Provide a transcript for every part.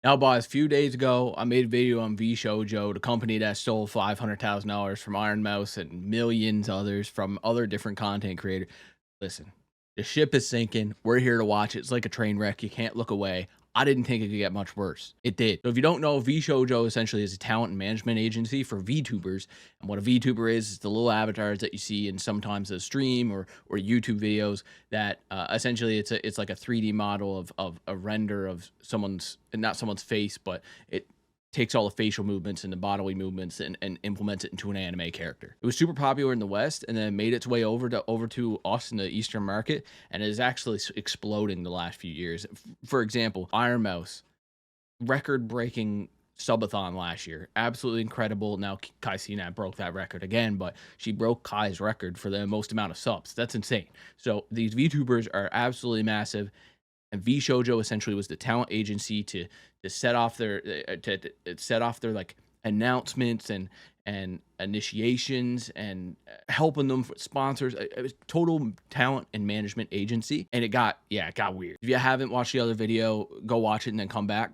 Now, boss, a few days ago, I made a video on VShojo, the company that stole $500,000 from Ironmouse and millions others from other different content creators. Listen, the ship is sinking. We're here to watch it. It's like a train wreck. You can't look away. I didn't think it could get much worse. It did. So if you don't know, VShojo essentially is a talent and management agency for VTubers. And what a VTuber is the little avatars that you see in sometimes a stream or YouTube videos that essentially it's like a 3D model of a render of someone's, not someone's face, but it takes all the facial movements and the bodily movements and implements it into an anime character. It was super popular in the West and then made its way over to us in the Eastern market, and it is actually exploding the last few years. For example, Ironmouse, record-breaking subathon last year. Absolutely incredible. Now Kson broke that record again, but she broke Kai's record for the most amount of subs. That's insane. So these VTubers are absolutely massive. And VShojo essentially was the talent agency to set off their set off their like announcements and initiations and helping them for sponsors. It was total talent and management agency, and it got weird. If you haven't watched the other video, go watch it and then come back.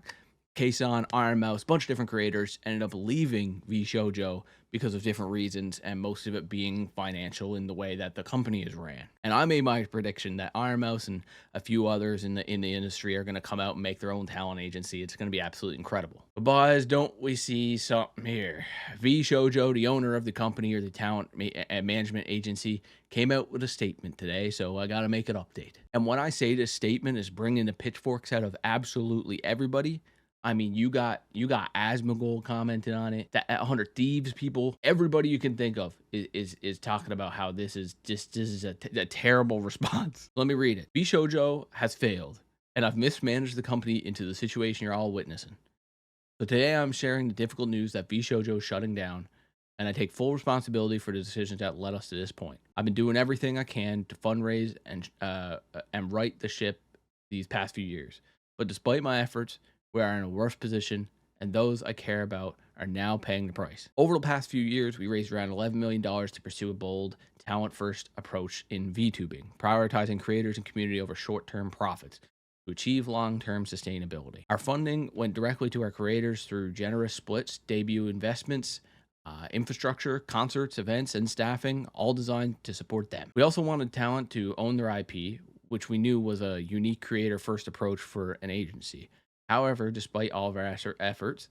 Kson, Ironmouse, bunch of different creators ended up leaving VShojo because of different reasons, and most of it being financial in the way that the company is ran. And I made my prediction that Ironmouse and a few others in the industry are going to come out and make their own talent agency. It's going to be absolutely incredible. But boys, don't we see something here? VShojo, the owner of the company or the talent management agency, came out with a statement today, so I got to make it update. And when I say this statement is bringing the pitchforks out of absolutely everybody, I mean, you got Asmongold commenting on it. That 100 Thieves people, everybody you can think of is talking about how this is a terrible response. Let me read it. VShojo has failed, and I've mismanaged the company into the situation you're all witnessing. So today I'm sharing the difficult news that VShojo is shutting down, and I take full responsibility for the decisions that led us to this point. I've been doing everything I can to fundraise and right the ship these past few years, but despite my efforts, we are in a worse position, and those I care about are now paying the price. Over the past few years, we raised around $11 million to pursue a bold, talent-first approach in VTubing, prioritizing creators and community over short-term profits to achieve long-term sustainability. Our funding went directly to our creators through generous splits, debut investments, infrastructure, concerts, events, and staffing, all designed to support them. We also wanted talent to own their IP, which we knew was a unique creator-first approach for an agency. However, despite all of our efforts,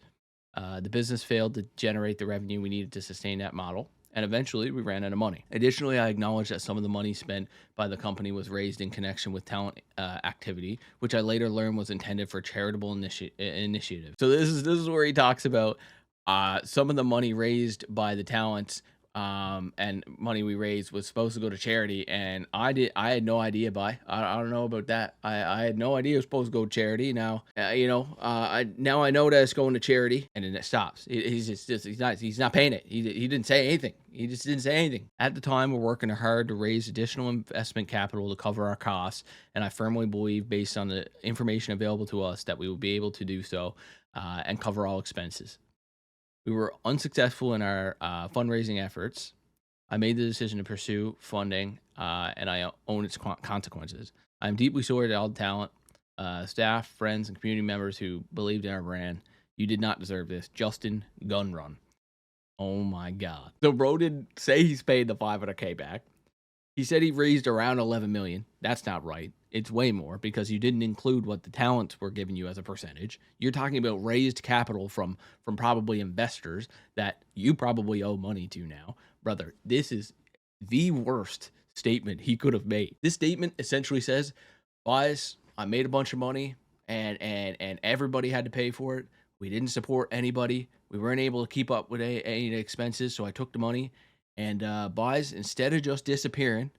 the business failed to generate the revenue we needed to sustain that model, and eventually we ran out of money. Additionally, I acknowledge that some of the money spent by the company was raised in connection with talent activity, which I later learned was intended for charitable initiative. So this is where he talks about some of the money raised by the talents and money we raised was supposed to go to charity, and I had no idea. I don't know about that. I had no idea it was supposed to go to charity. Now I know that it's going to charity, and then it stops. He's not paying it. He didn't say anything. He just didn't say anything. At the time, we're working hard to raise additional investment capital to cover our costs, and I firmly believe, based on the information available to us, that we will be able to do so and cover all expenses. We were unsuccessful in our fundraising efforts. I made the decision to pursue funding, and I own its consequences. I'm deeply sorry to all the talent, staff, friends, and community members who believed in our brand. You did not deserve this. Justin Gunrun. Oh my God. So bro did say he's paid the 500K back. He said he raised around 11 million. That's not right. It's way more because you didn't include what the talents were giving you as a percentage. You're talking about raised capital from probably investors that you probably owe money to now. Brother, this is the worst statement he could have made. This statement essentially says, guys, I made a bunch of money and everybody had to pay for it. We didn't support anybody. We weren't able to keep up with any expenses, so I took the money. And boys, instead of just disappearing,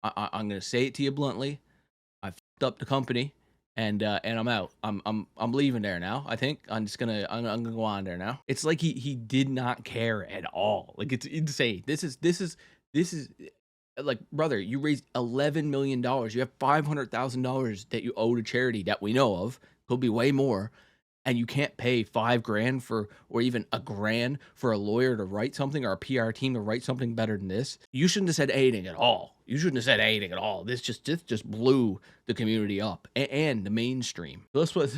I'm gonna say it to you bluntly. I fucked up the company, and I'm out. I'm leaving there now. I think I'm gonna go on there now. It's like he did not care at all. Like, it's insane. This is like, brother, you raised $11 million. You have $500,000 that you owe to charity that we know of. Could be way more. And you can't pay $5,000 for, or even $1,000 for a lawyer to write something or a PR team to write something better than this. You shouldn't have said anything at all. You shouldn't have said anything at all. This just blew the community up and the mainstream. So this was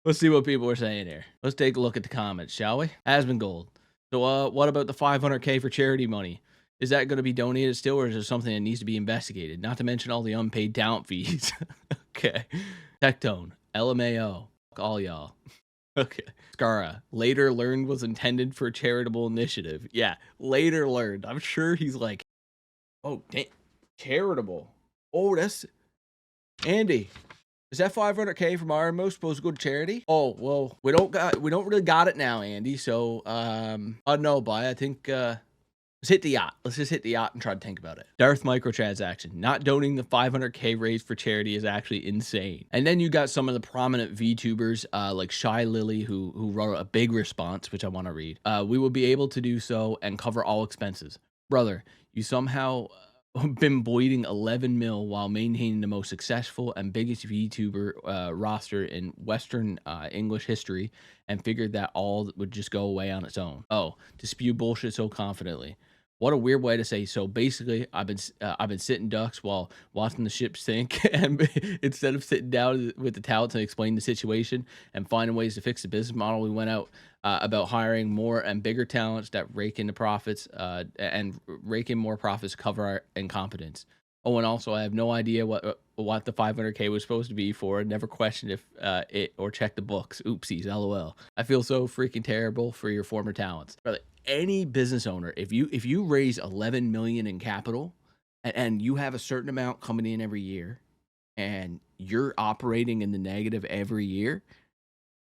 Let's see what people are saying here. Let's take a look at the comments, shall we? Aspen Gold. So, what about the 500K for charity money? Is that going to be donated still, or is there something that needs to be investigated? Not to mention all the unpaid talent fees. Okay. Tectone. LMAO. Fuck all y'all. Okay. Scara. Later learned was intended for charitable initiative. Yeah. Later learned. I'm sure he's like, oh, damn. Charitable. Oh, that's Andy. Is that 500K from Ironmouse supposed to go to charity? Oh, well, we don't really got it now, Andy. So, no, but I think, let's hit the yacht. Let's just hit the yacht and try to think about it. Darth microtransaction. Not donating the 500K raised for charity is actually insane. And then you got some of the prominent VTubers, like Shy Lily, who wrote a big response, which I want to read. We will be able to do so and cover all expenses. Brother, you somehow been bleeding 11 mil while maintaining the most successful and biggest VTuber roster in Western English history, and figured that all would just go away on its own. Oh, to spew bullshit so confidently. What a weird way to say. So basically, I've been sitting ducks while watching the ship sink, and instead of sitting down with the talent to explain the situation and finding ways to fix the business model, we went out about hiring more and bigger talents that rake in the profits and rake in more profits to cover our incompetence. Oh, and also, I have no idea what the 500K was supposed to be for. Never questioned if it or checked the books. Oopsies, lol. I feel so freaking terrible for your former talents. Brother, any business owner, if you raise 11 million in capital and you have a certain amount coming in every year and you're operating in the negative every year,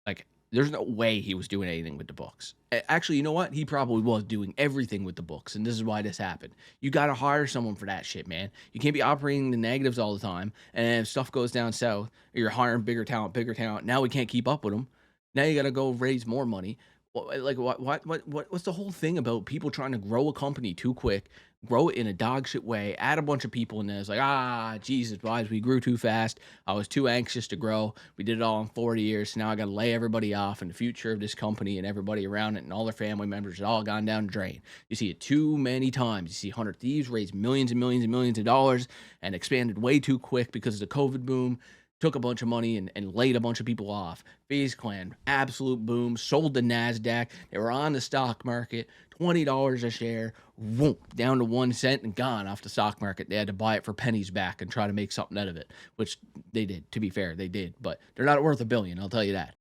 like, there's no way he was doing anything with the books. Actually, you know what? He probably was doing everything with the books, and this is why this happened. You got to hire someone for that shit, man. You can't be operating the negatives all the time, and if stuff goes down south, you're hiring bigger talent. Now we can't keep up with them. Now you got to go raise more money. Like, what's the whole thing about people trying to grow a company too quick, grow it in a dog shit way, add a bunch of people in there? It's like, Jesus, guys, we grew too fast. I was too anxious to grow. We did it all in 40 years. So now I got to lay everybody off, and the future of this company and everybody around it and all their family members has all gone down the drain. You see it too many times. You see 100 Thieves raise millions and millions and millions of dollars and expanded way too quick because of the COVID boom. Took a bunch of money and laid a bunch of people off. FaZe Clan, absolute boom, sold the NASDAQ. They were on the stock market, $20 a share, whoop, down to 1 cent and gone off the stock market. They had to buy it for pennies back and try to make something out of it, which they did. To be fair, they did, but they're not worth $1 billion, I'll tell you that.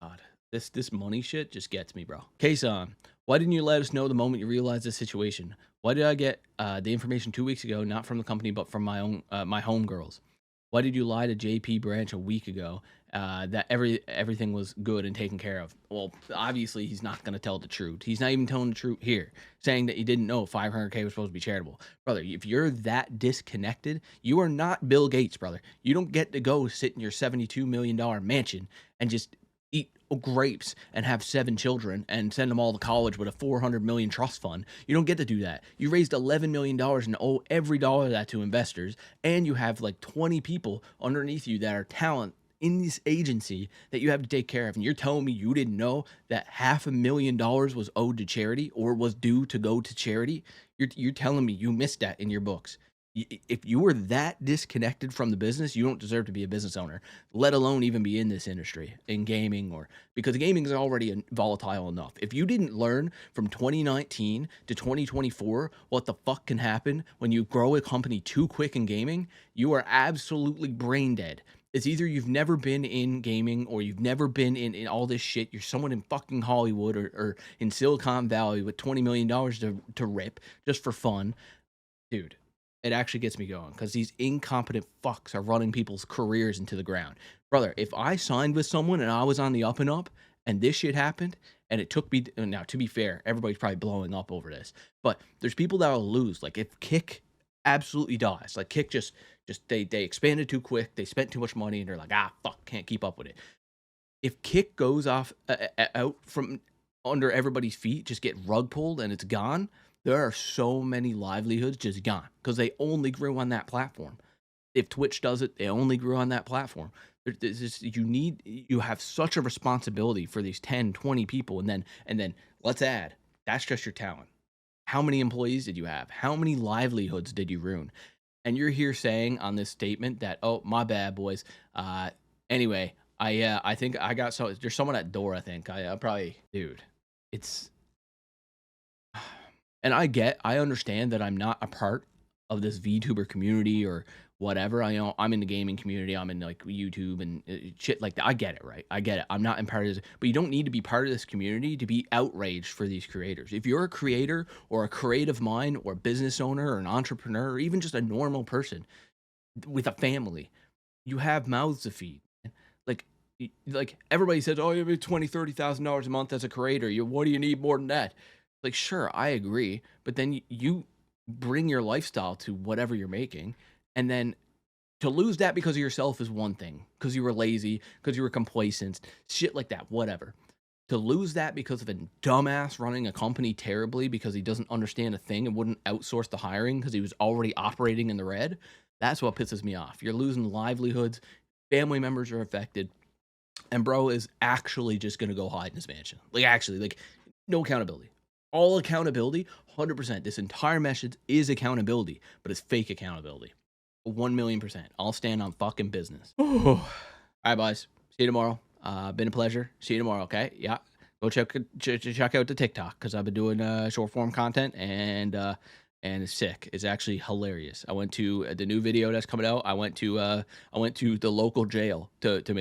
God, this money shit just gets me, bro. Kson, why didn't you let us know the moment you realized the situation? Why did I get the information 2 weeks ago, not from the company, but from my own my homegirls? Why did you lie to JP Branch a week ago that everything was good and taken care of? Well, obviously he's not going to tell the truth. He's not even telling the truth here, saying that he didn't know 500K was supposed to be charitable. Brother, if you're that disconnected, you are not Bill Gates, brother. You don't get to go sit in your $72 million mansion and just eat grapes and have 7 children and send them all to college with a 400 million trust fund. You don't get to do that. You raised $11 million and owe every dollar of that to investors, and you have like 20 people underneath you that are talent in this agency that you have to take care of. And you're telling me you didn't know that $500,000 was owed to charity or was due to go to charity? You're telling me you missed that in your books. If you were that disconnected from the business, you don't deserve to be a business owner, let alone even be in this industry, in gaming, or because gaming is already volatile enough. If you didn't learn from 2019 to 2024 what the fuck can happen when you grow a company too quick in gaming, you are absolutely brain dead. It's either you've never been in gaming or you've never been in all this shit. You're someone in fucking Hollywood or in Silicon Valley with $20 million to rip just for fun. Dude, it actually gets me going because these incompetent fucks are running people's careers into the ground. Brother, if I signed with someone and I was on the up and up and this shit happened and it took me, now to be fair, everybody's probably blowing up over this, but there's people that will lose. Like if Kick absolutely dies, like Kick just they expanded too quick, they spent too much money and they're like, fuck, can't keep up with it. If Kick goes off out from under everybody's feet, just get rug pulled and it's gone, there are so many livelihoods just gone because they only grew on that platform. If Twitch does it, they only grew on that platform. You have such a responsibility for these 10, 20 people. And then let's add, that's just your talent. How many employees did you have? How many livelihoods did you ruin? And you're here saying on this statement that, oh, my bad, boys. Anyway, I think I got so there's someone at door, I think. I probably dude, it's and I understand that I'm not a part of this VTuber community or whatever. I know I'm in the gaming community. I'm in like YouTube and shit like that. I get it, right? I get it. I'm not in part of this, but you don't need to be part of this community to be outraged for these creators. If you're a creator or a creative mind or business owner or an entrepreneur or even just a normal person with a family, you have mouths to feed. Like, like everybody says, oh, you have $20,000, $30,000 a month as a creator. What do you need more than that? Like, sure, I agree, but then you bring your lifestyle to whatever you're making, and then to lose that because of yourself is one thing, because you were lazy, because you were complacent, shit like that, whatever. To lose that because of a dumbass running a company terribly because he doesn't understand a thing and wouldn't outsource the hiring because he was already operating in the red, that's what pisses me off. You're losing livelihoods, family members are affected, and bro is actually just gonna go hide in his mansion. Like, actually, like, no accountability. All accountability, 100%. This entire message is accountability, but it's fake accountability. 1,000,000%. I'll stand on fucking business. All right, boys. See you tomorrow. Been a pleasure. See you tomorrow, okay? Yeah. Go check out the TikTok because I've been doing short form content and it's sick. It's actually hilarious. I went to the new video that's coming out. I went to the local jail to make